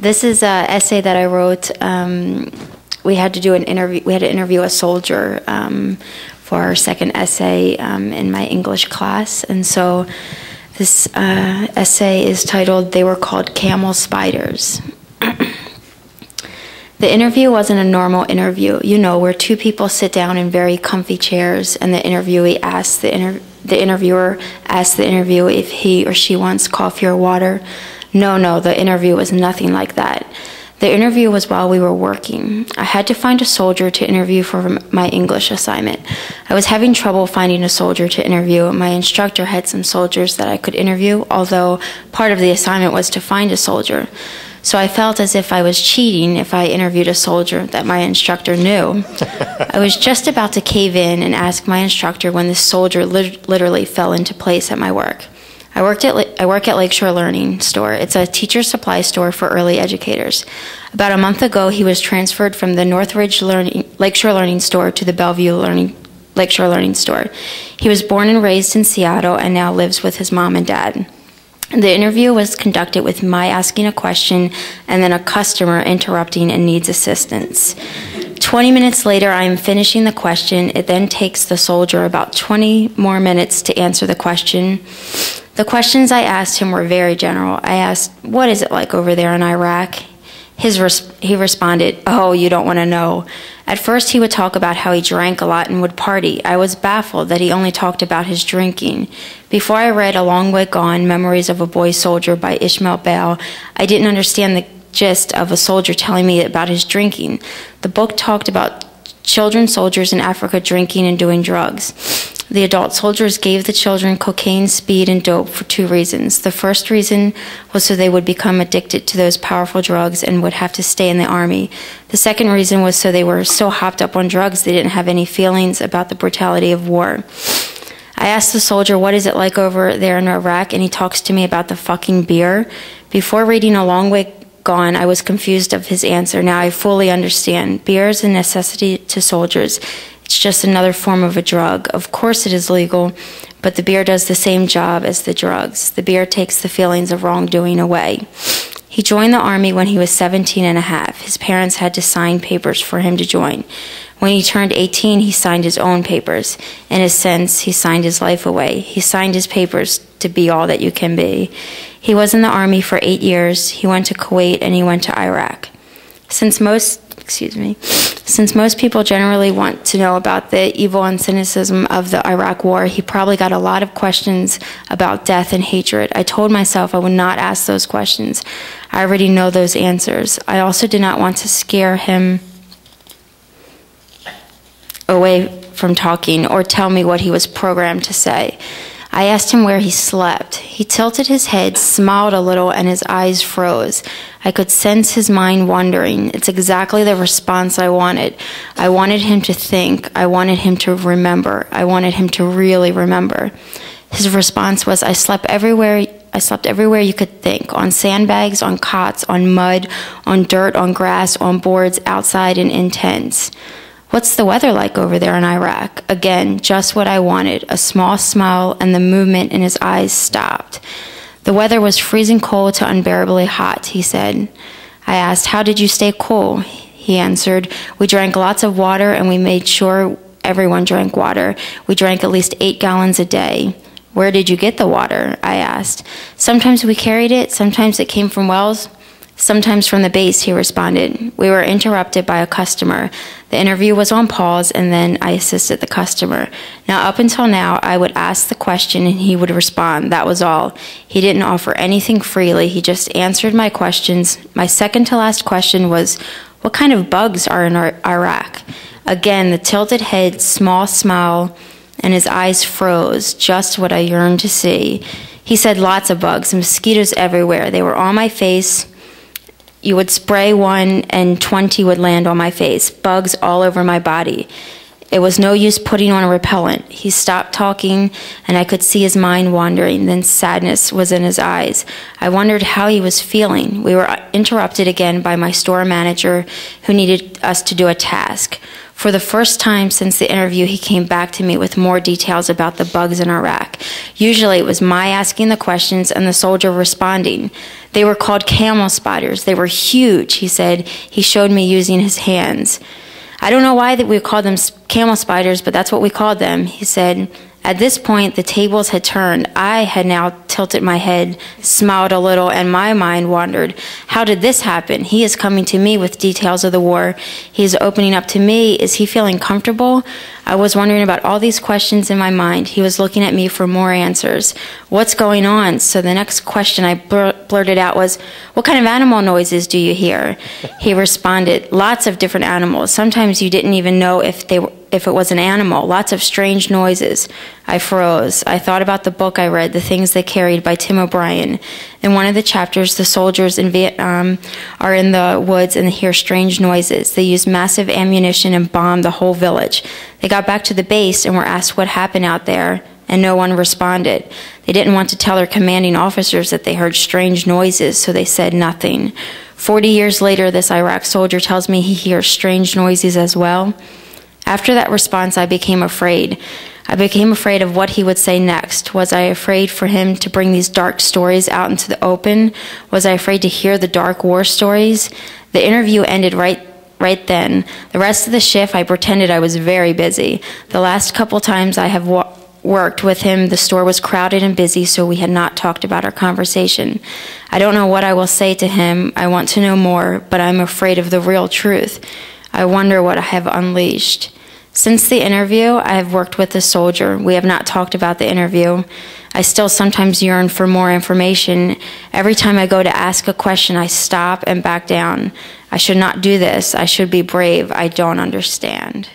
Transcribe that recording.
This is an essay that I wrote. We had to do an interview. We had to interview a soldier for our second essay in my English class, and so this essay is titled "They Were Called Camel Spiders." The interview wasn't a normal interview, you know, where two people sit down in very comfy chairs and the interviewer asks the interviewer asks the interviewee if he or she wants coffee or water. No, the interview was nothing like that. The interview was while we were working. I had to find a soldier to interview for my English assignment. I was having trouble finding a soldier to interview. My instructor had some soldiers that I could interview, although part of the assignment was to find a soldier. So I felt as if I was cheating if I interviewed a soldier that my instructor knew. I was just about to cave in and ask my instructor when this soldier literally fell into place at my work. I work at Lakeshore Learning Store. It's a teacher supply store for early educators. About a month ago, he was transferred from the Northridge Lakeshore Learning Store to the Bellevue Lakeshore Learning Store. He was born and raised in Seattle and now lives with his mom and dad. The interview was conducted with my asking a question and then a customer interrupting and needs assistance. 20 minutes later, I am finishing the question. It then takes the soldier about 20 more minutes to answer the question. The questions I asked him were very general. I asked, "What is it like over there in Iraq?" He responded, "Oh, you don't want to know." At first, he would talk about how he drank a lot and would party. I was baffled that he only talked about his drinking. Before I read A Long Way Gone, Memories of a Boy Soldier by Ishmael Bale, I didn't understand the gist of a soldier telling me about his drinking. The book talked about children soldiers in Africa drinking and doing drugs. The adult soldiers gave the children cocaine, speed, and dope for two reasons. The first reason was so they would become addicted to those powerful drugs and would have to stay in the army. The second reason was so they were so hopped up on drugs they didn't have any feelings about the brutality of war. I asked the soldier, "What is it like over there in Iraq?" and he talks to me about the fucking beer. Before reading A Long Way Gone, I was confused of his answer. Now I fully understand. Beer is a necessity to soldiers. It's just another form of a drug. Of course it is legal, but the beer does the same job as the drugs. The beer takes the feelings of wrongdoing away. He joined the Army when he was 17 and a half. His parents had to sign papers for him to join. When he turned 18, he signed his own papers. In a sense, he signed his life away. He signed his papers to be all that you can be. He was in the Army for 8 years. He went to Kuwait and he went to Iraq. Since most people generally want to know about the evil and cynicism of the Iraq War, he probably got a lot of questions about death and hatred. I told myself I would not ask those questions. I already know those answers. I also did not want to scare him away from talking or tell me what he was programmed to say. I asked him where he slept. He tilted his head, smiled a little, and his eyes froze. I could sense his mind wandering. It's exactly the response I wanted. I wanted him to think. I wanted him to remember. I wanted him to really remember. His response was, I slept everywhere you could think, on sandbags, on cots, on mud, on dirt, on grass, on boards, outside and in tents. What's the weather like over there in Iraq? Again, just what I wanted, a small smile, and the movement in his eyes stopped. The weather was freezing cold to unbearably hot, he said. I asked, how did you stay cool? He answered, we drank lots of water and we made sure everyone drank water. We drank at least 8 gallons a day. Where did you get the water? I asked. Sometimes we carried it, sometimes it came from wells. Sometimes from the base, he responded. We were interrupted by a customer. The interview was on pause, and then I assisted the customer. Now, up until now, I would ask the question, and he would respond. That was all. He didn't offer anything freely. He just answered my questions. My second to last question was, what kind of bugs are in Iraq? Again, the tilted head, small smile, and his eyes froze, just what I yearned to see. He said lots of bugs, mosquitoes everywhere. They were on my face. You would spray one and 20 would land on my face, bugs all over my body. It was no use putting on a repellent. He stopped talking, and I could see his mind wandering. Then sadness was in his eyes. I wondered how he was feeling. We were interrupted again by my store manager, who needed us to do a task. For the first time since the interview, he came back to me with more details about the bugs in Iraq. Usually it was my asking the questions and the soldier responding. They were called camel spiders. They were huge, he said. He showed me using his hands. I don't know why that we called them camel spiders, but that's what we called them, he said. At this point, the tables had turned. I had now tilted my head, smiled a little, and my mind wandered. How did this happen? He is coming to me with details of the war. He is opening up to me. Is he feeling comfortable? I was wondering about all these questions in my mind. He was looking at me for more answers. What's going on? So the next question I blurted out was, what kind of animal noises do you hear? He responded, lots of different animals. Sometimes you didn't even know if it was an animal. Lots of strange noises. I froze. I thought about the book I read, The Things They Carried by Tim O'Brien. In one of the chapters, the soldiers in Vietnam are in the woods and they hear strange noises. They used massive ammunition and bombed the whole village. They got back to the base and were asked what happened out there, and no one responded. They didn't want to tell their commanding officers that they heard strange noises, so they said nothing. 40 years later, this Iraq soldier tells me he hears strange noises as well. After that response, I became afraid. I became afraid of what he would say next. Was I afraid for him to bring these dark stories out into the open? Was I afraid to hear the dark war stories? The interview ended right then. The rest of the shift, I pretended I was very busy. The last couple times I have worked with him, the store was crowded and busy, so we had not talked about our conversation. I don't know what I will say to him. I want to know more, but I'm afraid of the real truth. I wonder what I have unleashed. Since the interview, I have worked with the soldier. We have not talked about the interview. I still sometimes yearn for more information. Every time I go to ask a question, I stop and back down. I should not do this. I should be brave. I don't understand.